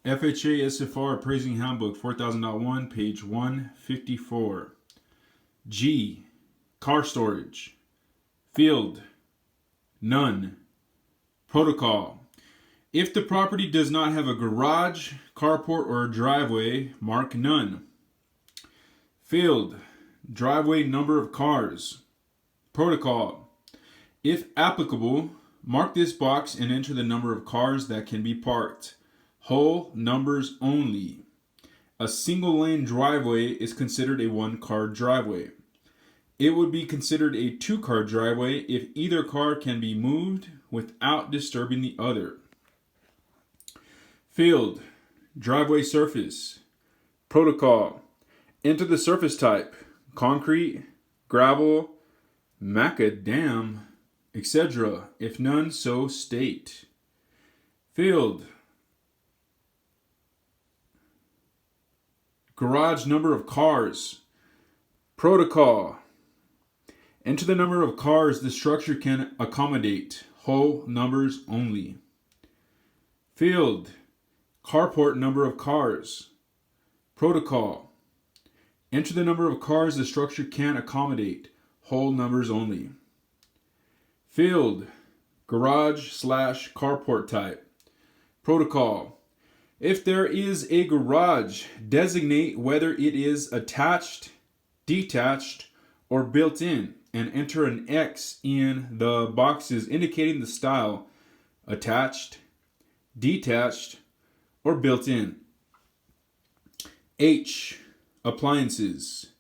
FHA SFR Appraising Handbook 4000.1, page 154. G. Car storage. Field. None. Protocol. If the property does not have a garage, carport, or driveway, mark none. Field. Driveway number of cars. Protocol. If applicable, mark this box and enter the number of cars that can be parked. Whole numbers only. A single lane driveway is considered a one-car driveway. It would be considered a two-car driveway if either car can be moved without disturbing the other. Field. Driveway surface. Protocol. Enter the surface type: concrete, gravel, macadam, etc. If none, so state. Field. Garage number of cars. Protocol. Enter the number of cars the structure can accommodate. Whole numbers only. Field. Carport number of cars. Protocol. Enter the number of cars the structure can accommodate. Whole numbers only. Field. Garage/carport type. Protocol. If there is a garage, designate whether it is attached, detached, or built in, and enter an X in the boxes indicating the style: attached, detached, or built in. H. Appliances.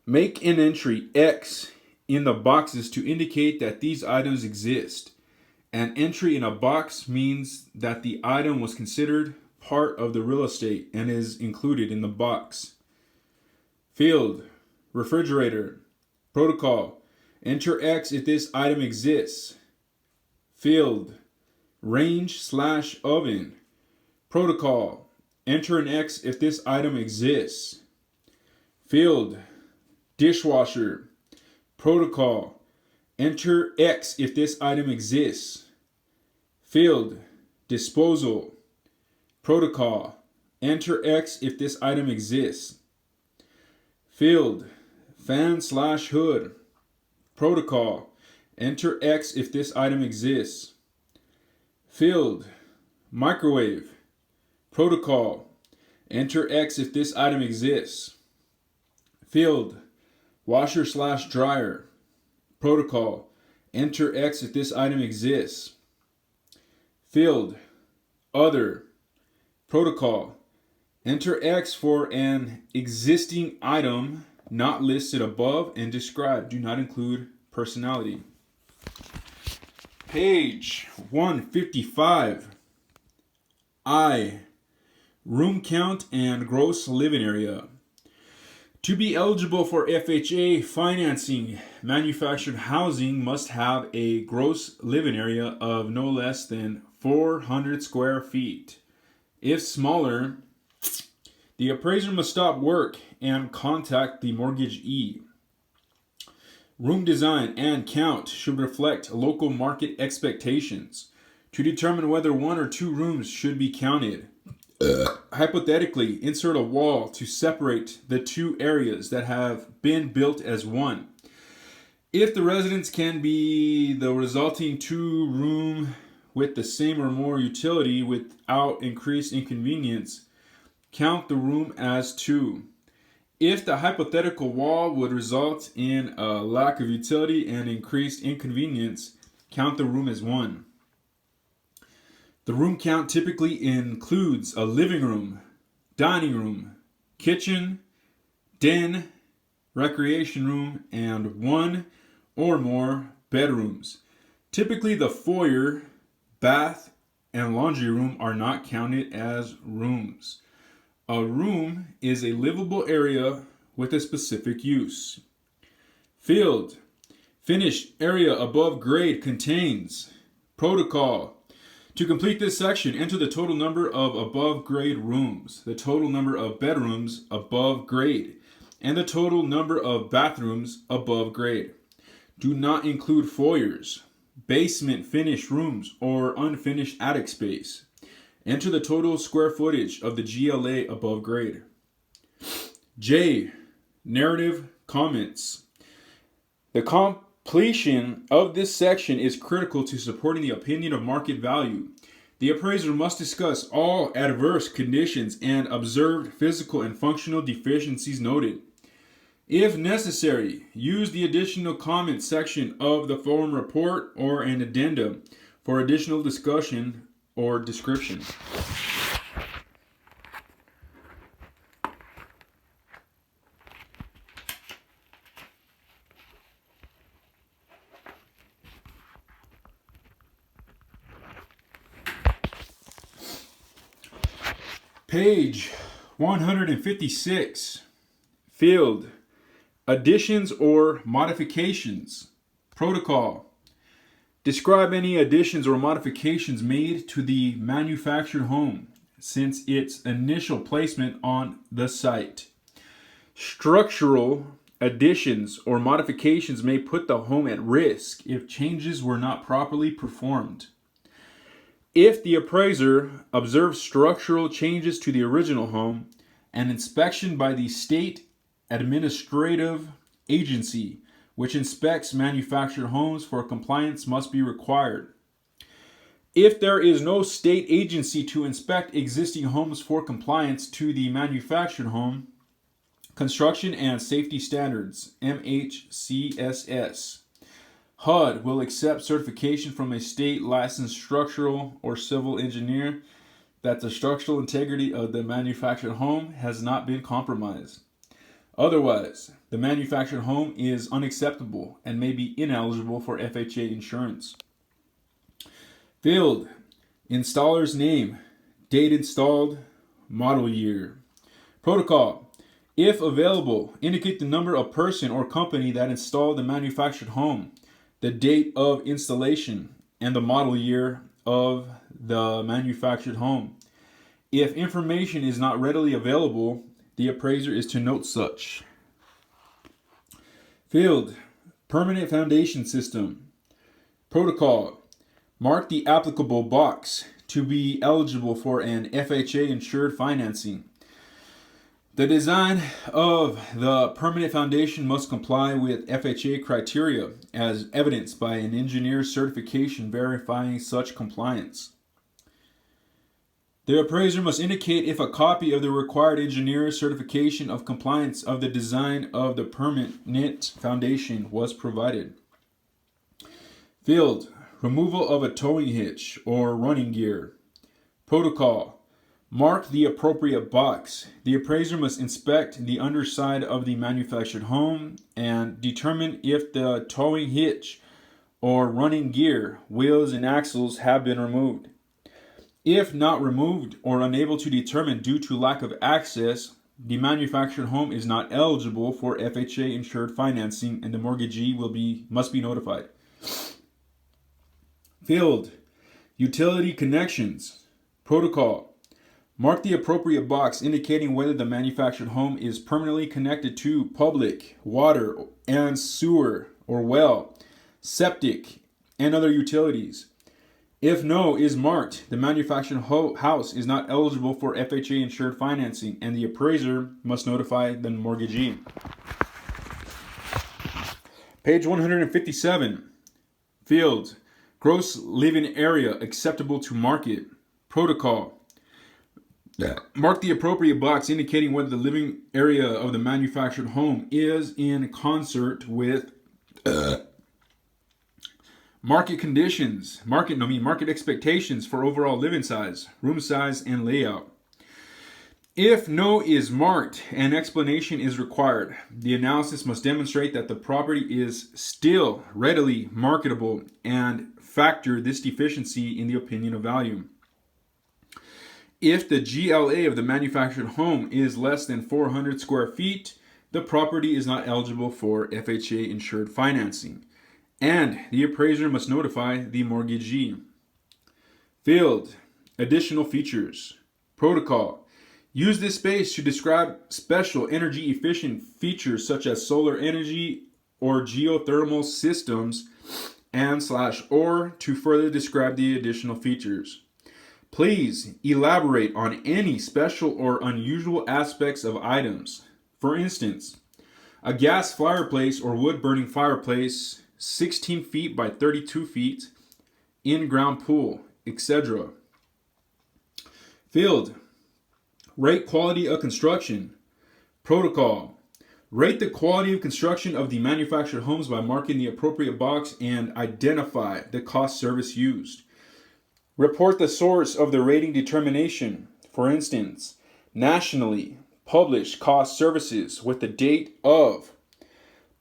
Make an entry X in the boxes to indicate that these items exist. An entry in a box means that the item was considered part of the real estate and is included in the box. Field. Refrigerator. Protocol. Enter X if this item exists. Field. Range/oven. Protocol. Enter an X if this item exists. Field. Dishwasher. Protocol. Enter X if this item exists. Field. Disposal. Protocol. Enter X if this item exists. Field. Fan/hood. Protocol. Enter X if this item exists. Field. Microwave. Protocol. Enter X if this item exists. Field. Washer/dryer. Protocol. Enter X if this item exists. Field. Other. Protocol. Enter X for an existing item not listed above and described. Do not include personality. Page 155. I. Room count and gross living area. To be eligible for FHA financing, manufactured housing must have a gross living area of no less than 400 square feet. If smaller, the appraiser must stop work and contact the mortgagee. Room design and count should reflect local market expectations. To determine whether one or two rooms should be counted, hypothetically, insert a wall to separate the two areas that have been built as one. If the residence can be the resulting two-room with the same or more utility without increased inconvenience, count the room as two. If the hypothetical wall would result in a lack of utility and increased inconvenience, count the room as one. The room count typically includes a living room, dining room, kitchen, den, recreation room, and one or more bedrooms. Typically, the foyer, bath, and laundry room are not counted as rooms. A room is a livable area with a specific use. Field. Finished area above grade contains. Protocol. To complete this section, enter the total number of above grade rooms, the total number of bedrooms above grade, and the total number of bathrooms above grade. Do not include foyers, basement finished rooms, or unfinished attic space. Enter the total square footage of the GLA above grade. J. Narrative comments. The completion of this section is critical to supporting the opinion of market value. The appraiser must discuss all adverse conditions and observed physical and functional deficiencies noted. If necessary, use the additional comment section of the form report or an addendum for additional discussion or description. Page 156. Field. Additions or modifications. Protocol. Describe any additions or modifications made to the manufactured home since its initial placement on the site. Structural additions or modifications may put the home at risk if changes were not properly performed. If the appraiser observes structural changes to the original home, an inspection by the state administrative agency, which inspects manufactured homes for compliance, must be required. If there is no state agency to inspect existing homes for compliance to the manufactured home construction and safety standards, MHCSS, HUD will accept certification from a state licensed structural or civil engineer that the structural integrity of the manufactured home has not been compromised. Otherwise, the manufactured home is unacceptable and may be ineligible for FHA insurance. Field. Installer's name, date installed, model year. Protocol. If available, indicate the number of person or company that installed the manufactured home, the date of installation, and the model year of the manufactured home. If information is not readily available, the appraiser is to note such. Field. Permanent foundation system. Protocol. Mark the applicable box to be eligible for an FHA insured financing. The design of the permanent foundation must comply with FHA criteria as evidenced by an engineer's certification verifying such compliance. The appraiser must indicate if a copy of the required engineer's certification of compliance of the design of the permanent foundation was provided. Field. Removal of a towing hitch or running gear. Protocol. Mark the appropriate box. The appraiser must inspect the underside of the manufactured home and determine if the towing hitch or running gear, wheels, and axles have been removed. If not removed or unable to determine due to lack of access, the manufactured home is not eligible for FHA insured financing and the mortgagee must be notified. Field. Utility connections. Protocol. Mark the appropriate box indicating whether the manufactured home is permanently connected to public, water, and sewer, or well, septic, and other utilities. If no is marked, the manufactured house is not eligible for FHA insured financing, and the appraiser must notify the mortgagee. Page 157. Field. Gross living area acceptable to market. Protocol. Mark the appropriate box indicating whether the living area of the manufactured home is in concert with market conditions, market expectations for overall living size, room size, and layout. If no is marked, an explanation is required. The analysis must demonstrate that the property is still readily marketable and factor this deficiency in the opinion of value. If the GLA of the manufactured home is less than 400 square feet, the property is not eligible for FHA insured financing, and the appraiser must notify the mortgagee. Field. Additional features. Protocol. Use this space to describe special energy efficient features such as solar energy or geothermal systems and/or to further describe the additional features. Please elaborate on any special or unusual aspects of items. For instance, a gas fireplace or wood-burning fireplace, 16 feet by 32 feet, in-ground pool, etc. Field. Rate quality of construction. Protocol. Rate the quality of construction of the manufactured homes by marking the appropriate box and identify the cost service used. Report the source of the rating determination. For instance, nationally, publish cost services with the date of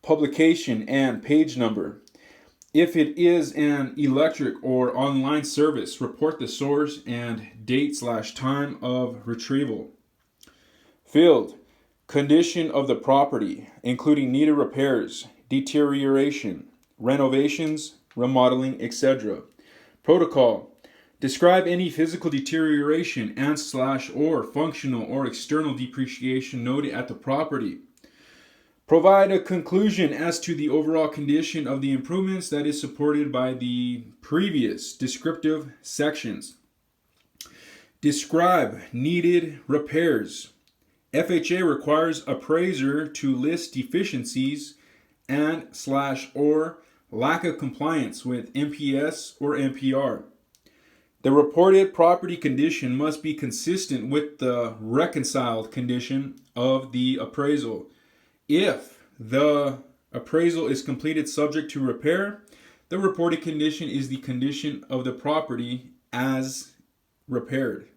publication and page number. If it is an electric or online service, report the source and date/time of retrieval. Field. Condition of the property, including needed repairs, deterioration, renovations, remodeling, etc. Protocol. Describe any physical deterioration and/or functional or external depreciation noted at the property. Provide a conclusion as to the overall condition of the improvements that is supported by the previous descriptive sections. Describe needed repairs. FHA requires appraiser to list deficiencies and/or lack of compliance with MPS or MPR. The reported property condition must be consistent with the reconciled condition of the appraisal. If the appraisal is completed subject to repair, the reported condition is the condition of the property as repaired.